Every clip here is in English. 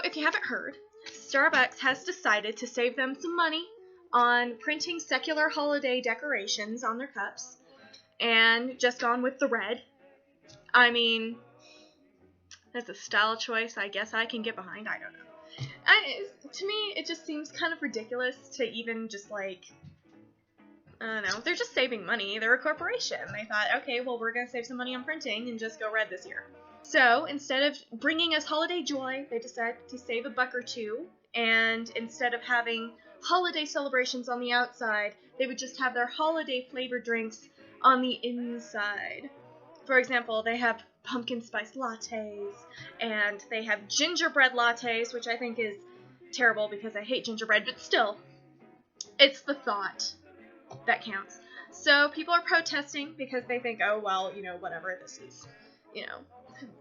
if you haven't heard, Starbucks has decided to save them some money on printing secular holiday decorations on their cups and just gone with the red. I mean, that's a style choice I guess I can get behind. I don't know. To me, it just seems kind of ridiculous to even just like, I don't know. They're just saving money. They're a corporation. They thought, okay, well, we're going to save some money on printing and just go red this year. So instead of bringing us holiday joy, they decided to save a buck or two. And instead of having holiday celebrations on the outside, they would just have their holiday flavored drinks on the inside. For example, they have pumpkin spice lattes, and they have gingerbread lattes, which I think is terrible because I hate gingerbread, but still, it's the thought that counts. So people are protesting because they think, oh, well, whatever, this is,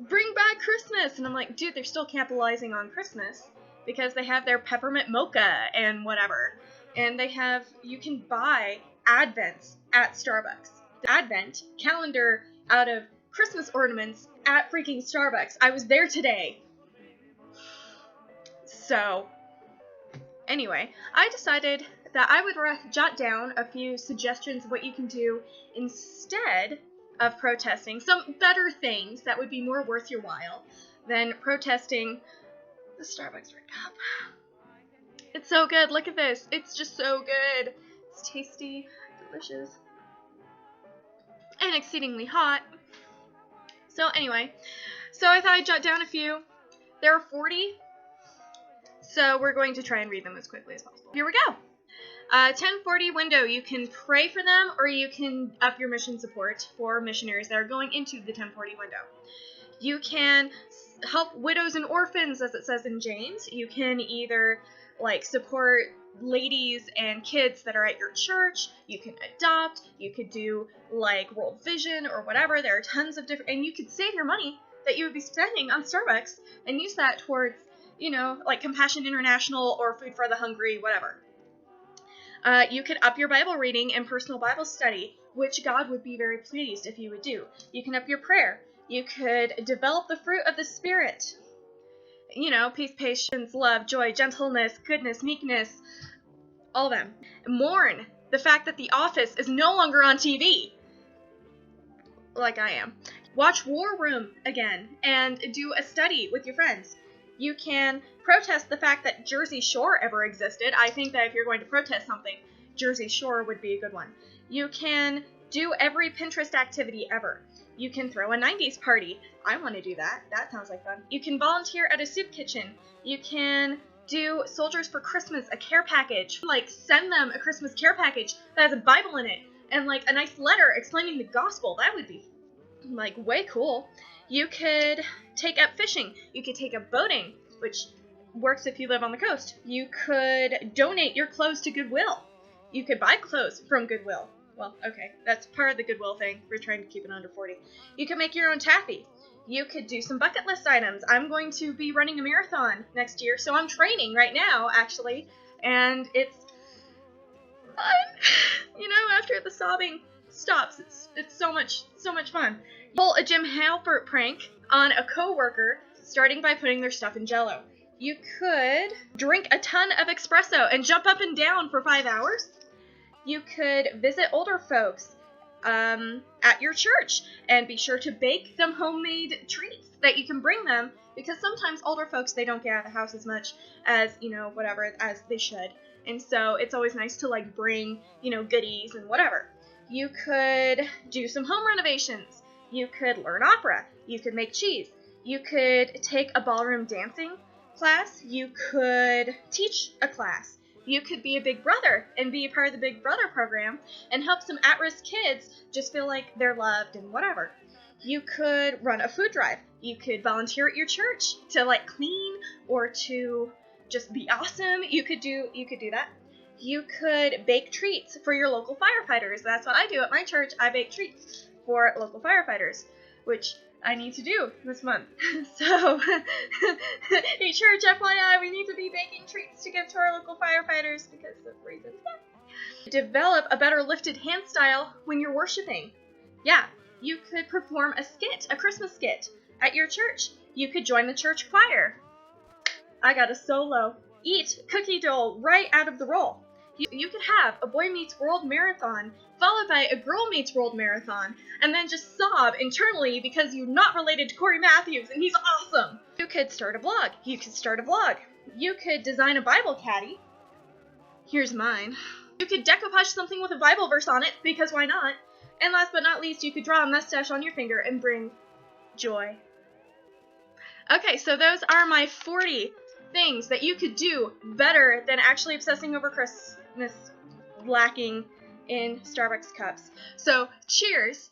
bring back Christmas. And I'm like, dude, they're still capitalizing on Christmas because they have their peppermint mocha and whatever. And you can buy Advents at Starbucks. The Advent calendar out of Christmas ornaments at freaking Starbucks. I was there today. So, anyway, I decided that I would jot down a few suggestions of what you can do instead of protesting. Some better things that would be more worth your while than protesting the Starbucks red cup. It's so good. Look at this. It's just so good. It's tasty, delicious, and exceedingly hot. So anyway, I thought I'd jot down a few. There are 40, so we're going to try and read them as quickly as possible. Here we go. 1040 window. You can pray for them, or you can up your mission support for missionaries that are going into the 1040 window. You can help widows and orphans, as it says in James. You can either support ladies and kids that are at your church. You can adopt. You could do World Vision or whatever. There are tons of different, and you could save your money that you would be spending on Starbucks and use that towards, Compassion International or Food for the Hungry, whatever. You could up your Bible reading and personal Bible study, which God would be very pleased if you would do. You can up your prayer. You could develop the fruit of the Spirit. Peace, patience, love, joy, gentleness, goodness, meekness, all of them. Mourn the fact that The Office is no longer on TV, like I am. Watch War Room again and do a study with your friends. You can protest the fact that Jersey Shore ever existed. I think that if you're going to protest something, Jersey Shore would be a good one. You can do every Pinterest activity ever. You can throw a 90s party. I want to do that. That sounds like fun. You can volunteer at a soup kitchen. You can do Soldiers for Christmas, a care package. Send them a Christmas care package that has a Bible in it and a nice letter explaining the gospel. That would be way cool. You could take up fishing. You could take up boating, which works if you live on the coast. You could donate your clothes to Goodwill. You could buy clothes from Goodwill. Well, okay, that's part of the Goodwill thing. We're trying to keep it under 40. You could make your own taffy. You could do some bucket list items. I'm going to be running a marathon next year, so I'm training right now, actually, and it's fun. After the sobbing stops, it's so much fun. Pull a Jim Halpert prank on a coworker, starting by putting their stuff in Jell-O. You could drink a ton of espresso and jump up and down for 5 hours. You could visit older folks at your church and be sure to bake them homemade treats that you can bring them, because sometimes older folks, they don't get out of the house as much as, whatever, as they should. And so it's always nice to bring, goodies and whatever. You could do some home renovations. You could learn opera. You could make cheese. You could take a ballroom dancing class. You could teach a class. You could be a big brother and be a part of the Big Brother program and help some at-risk kids just feel like they're loved and whatever. You could run a food drive. You could volunteer at your church to clean or to just be awesome. You could do that. You could bake treats for your local firefighters. That's what I do at my church. I bake treats for local firefighters, which I need to do this month. So, hey church, FYI, we need to be baking treats to give to our local firefighters because of reasons. Develop a better lifted hand style when you're worshiping. Yeah, you could perform a Christmas skit at your church. You could join the church choir. I got a solo. Eat cookie dough right out of the roll. You could have a Boy Meets World marathon, followed by a Girl Meets World marathon, and then just sob internally because you're not related to Corey Matthews and he's awesome. You could start a blog. You could design a Bible caddy. Here's mine. You could decoupage something with a Bible verse on it, because why not? And last but not least, you could draw a mustache on your finger and bring joy. Okay, so those are my 40 things that you could do better than actually obsessing over Christmas lacking in Starbucks cups. So cheers